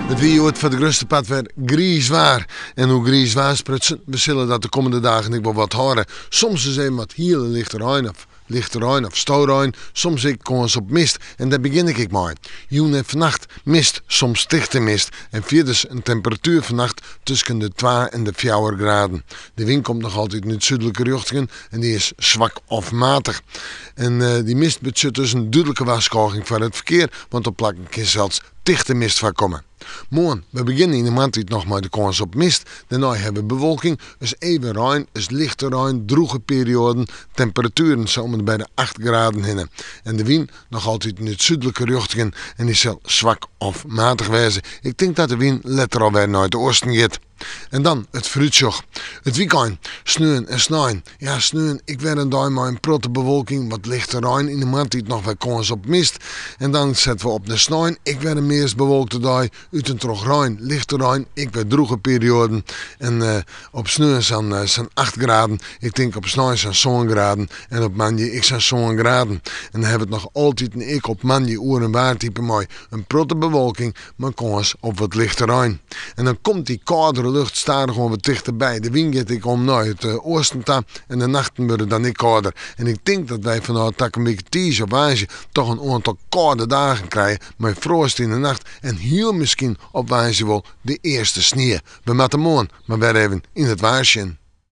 Het weer wordt voor de grootste part weer grieswaar. En hoe grieswaar sprutsen, we zullen dat de komende dagen ik wel wat horen. Soms is even wat heel lichte rein of stooruin. Soms ik kans op mist. En daar begin ik mee. Joen en vannacht mist, soms dichte mist. En vierders een temperatuur vannacht tussen de 2 en de 4 graden. De wind komt nog altijd in het zuidelijke richting en die is zwak of matig. En die mist betekent dus een duidelijke waarschuwing voor het verkeer, want op plekken kan zelfs dichte mist van komen. Morgen, we beginnen in de maand nog maar de kans op mist. Daarna hebben we bewolking, is even rein, is lichte rein, droge perioden, temperaturen zomaar bij de 8 graden heen. En de wind nog altijd in het zuidelijke richting en die zal zwak of matig wezen. Ik denk dat de wind letter alweer naar het oosten gaat. En dan het fruitsjoch. Het weekend, sneeuwen en snaaien. Ja, sneeuwen, ik werd een dag maar een protte bewolking, wat lichte rein. In de maand nog wel kans op mist. En dan zetten we op de snaaien. Ik werd een meest bewolkte dag, uit een trog rein, lichte rein. Ik werd droge perioden. En op sneeuwen zijn 8 graden. Ik denk op snaaien zijn 7 graden. En op maandag ik zijn 7 graden. En dan hebben we het nog altijd en ik op maandag oer en waartype mooi. Een protte bewolking, maar kans op wat lichte rein. En dan komt die koude lucht staat gewoon wat dichterbij. De wind gaat ik om naar het oosten toe en de nachten worden dan niet kouder. En ik denk dat wij vanuit dat een beetje tiege of wijze toch een aantal koude dagen krijgen met frost in de nacht en heel misschien op wijze wel de eerste sneeuw. We moeten morgen maar weer even in het waarsje.